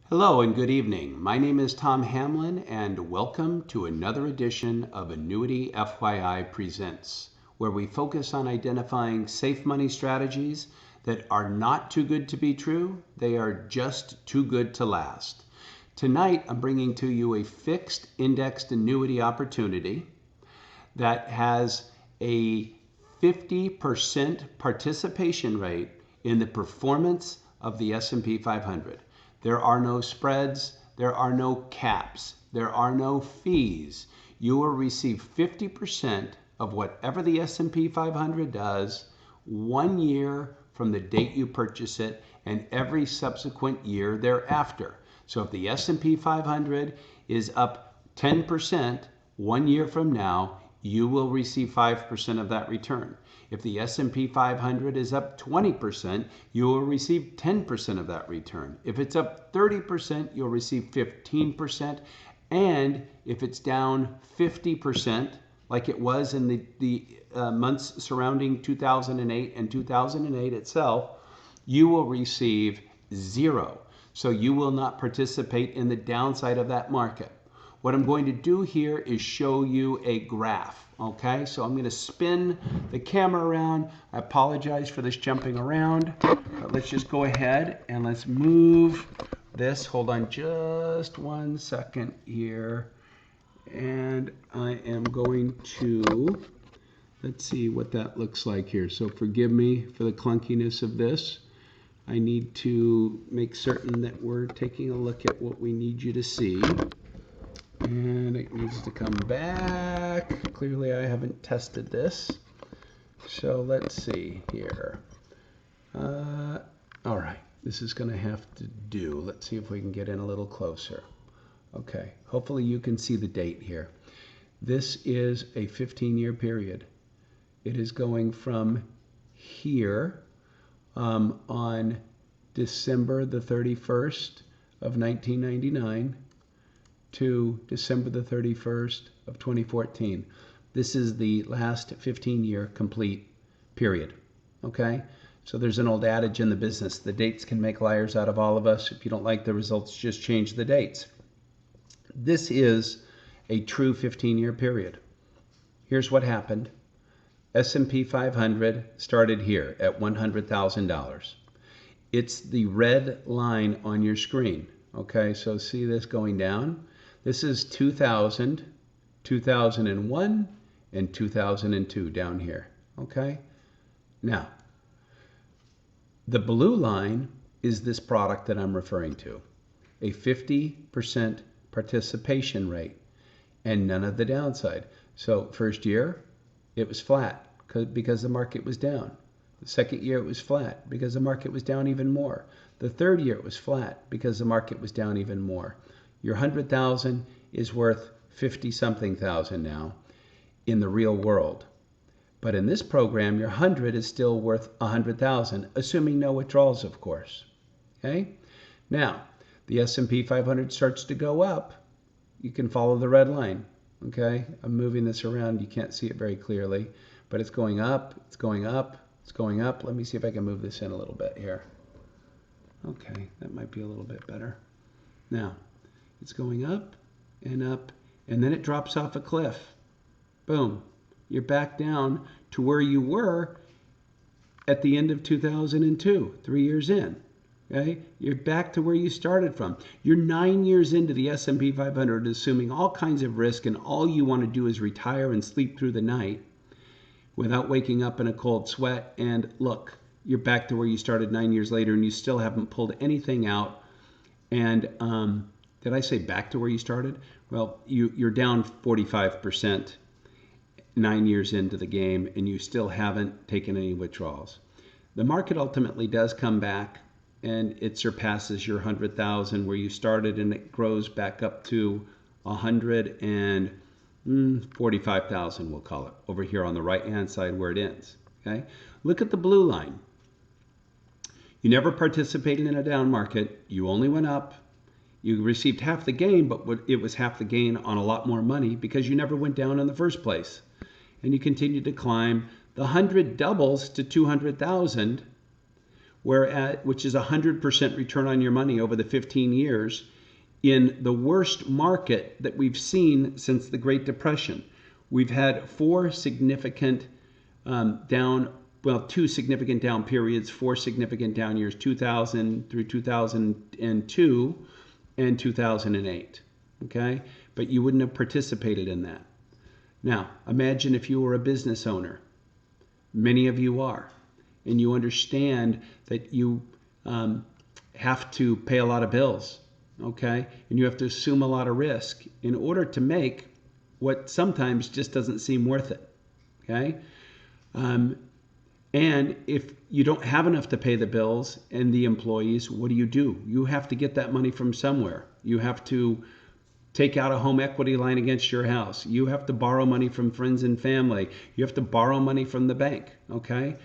Hello and good evening. My name is Tom Hamlin and welcome to another edition of Annuity FYI Presents, where we focus on identifying safe money strategies that are not too good to be true, they are just too good to last. Tonight I'm bringing to you a fixed indexed annuity opportunity that has a 50% participation rate in the performance of the S&P 500. There are no spreads, there are no caps, there are no fees. You will receive 50% of whatever the S&P 500 does 1 year from the date you purchase it and every subsequent year thereafter. So if the S&P 500 is up 10% 1 year from now, you will receive 5% of that return. If the S&P 500 is up 20%, you will receive 10% of that return. If it's up 30%, you'll receive 15%. And if it's down 50%, like it was in the months surrounding 2008 and 2008 itself, you will receive 0. So you will not participate in the downside of that market. What I'm going to do here is show you a graph, okay? So I'm going to spin the camera around. I apologize for this jumping around, but let's just go ahead and let's move this. Hold on just 1 second here. And I am going to, let's see what that looks like here. So forgive me for the clunkiness of this. I need to make certain that we're taking a look at what we need you to see. And it needs to come back. Clearly I haven't tested this. So let's see here. All right, this is going to have to do. Let's see if we can get in a little closer. Okay, hopefully you can see the date here. This is a 15-year period. It is going from here on December the 31st of 1999 to December the 31st of 2014. This is the last 15-year complete period, okay? So there's an old adage in the business, the dates can make liars out of all of us. If you don't like the results, just change the dates. This is a true 15-year period. Here's what happened. S&P 500 started here at $100,000. It's the red line on your screen, okay? So see this going down? This is 2000, 2001, and 2002 down here, okay? Now, the blue line is this product that I'm referring to, a 50% participation rate and none of the downside. So first year, it was flat because the market was down. The second year, it was flat because the market was down even more. The third year, it was flat because the market was down even more. Your 100,000 is worth 50-something thousand now in the real world. But in this program, your 100 is still worth 100,000, assuming no withdrawals, of course. Okay? Now, the S&P 500 starts to go up. You can follow the red line. Okay? I'm moving this around. You can't see it very clearly, but it's going up, it's going up, it's going up. Let me see if I can move this in a little bit here. Okay, that might be a little bit better. Now, it's going up, and then it drops off a cliff. Boom. You're back down to where you were at the end of 2002, 3 years in. Okay? You're back to where you started from. You're 9 years into the S&P 500, assuming all kinds of risk, and all you want to do is retire and sleep through the night without waking up in a cold sweat. And look, you're back to where you started 9 years later, and you still haven't pulled anything out. And did I say back to where you started? Well, you're down 45% 9 years into the game, and you still haven't taken any withdrawals. The market ultimately does come back, and it surpasses your 100,000 where you started, and it grows back up to 145,000, we'll call it, over here on the right-hand side where it ends. Okay, look at the blue line. You never participated in a down market. You only went up. You received half the gain, but it was half the gain on a lot more money because you never went down in the first place. And you continued to climb. The 100 doubles to 200,000 which is 100% return on your money over the 15 years in the worst market that we've seen since the Great Depression. We've had two significant down periods, 4 significant down years, 2000 through 2002 and 2008. Okay? But you wouldn't have participated in that. Now, imagine if you were a business owner. Many of you are. And you understand that you have to pay a lot of bills. Okay? And you have to assume a lot of risk in order to make what sometimes just doesn't seem worth it. Okay? And if you don't have enough to pay the bills and the employees, what do? You have to get that money from somewhere. You have to take out a home equity line against your house. You have to borrow money from friends and family. You have to borrow money from the bank. Okay?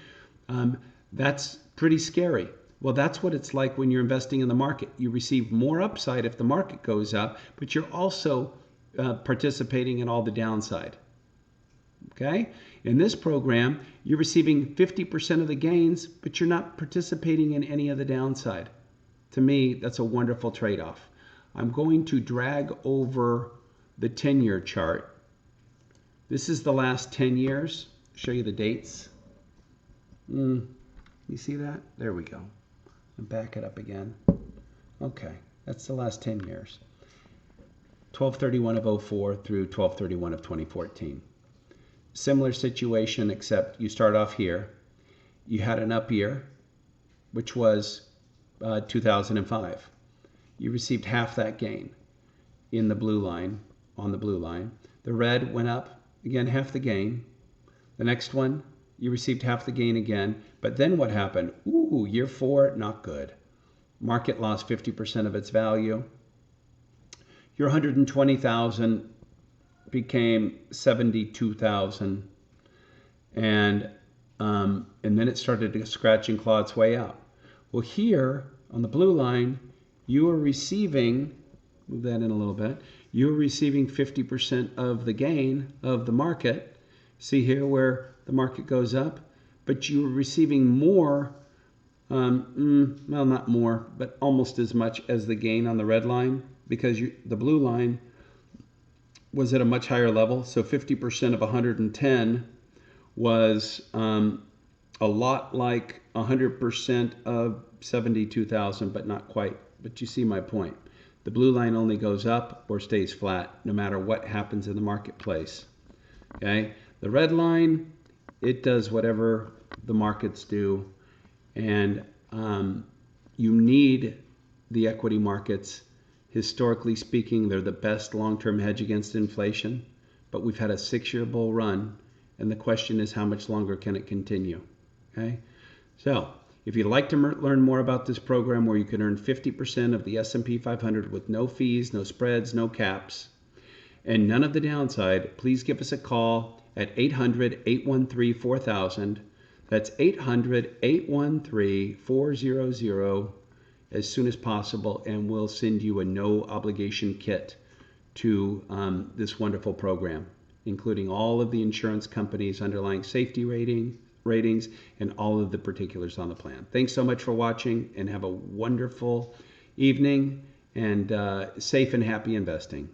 That's pretty scary. Well, that's what it's like when you're investing in the market. You receive more upside if the market goes up, but you're also participating in all the downside. Okay? In this program, you're receiving 50% of the gains, but you're not participating in any of the downside. To me, that's a wonderful trade-off. I'm going to drag over the 10-year chart. This is the last 10 years. Show you the dates. You see that? There we go. And back it up again. Okay, that's the last 10 years. 12/31 of 04 through 12/31 of 2014. Similar situation, except you start off here. You had an up year, which was 2005. You received half that gain in the blue line, on the blue line. The red went up, again, half the gain. The next one, you received half the gain again. But then what happened? Ooh, year 4, not good. Market lost 50% of its value. Your 120,000 became 72,000, and then it started to scratch and claw its way out. Well, here on the blue line, you are receiving, move that in a little bit, you are receiving 50% of the gain of the market. See here where the market goes up, but you are receiving more, well, not more, but almost as much as the gain on the red line, because the blue line was at a much higher level. So 50% of 110 was a lot like 100% of 72,000, but not quite. But you see my point. The blue line only goes up or stays flat no matter what happens in the marketplace. Okay? The red line, it does whatever the markets do. And you need the equity markets. Historically speaking, they're the best long-term hedge against inflation, but we've had a 6-year bull run, and the question is how much longer can it continue? Okay, so if you'd like to learn more about this program where you can earn 50% of the S&P 500 with no fees, no spreads, no caps, and none of the downside, please give us a call at 800-813-4000. That's 800-813-4000. as soon as possible, and we'll send you a no obligation kit to this wonderful program, including all of the insurance companies' underlying safety ratings and all of the particulars on the plan. Thanks so much for watching, and have a wonderful evening and safe and happy investing.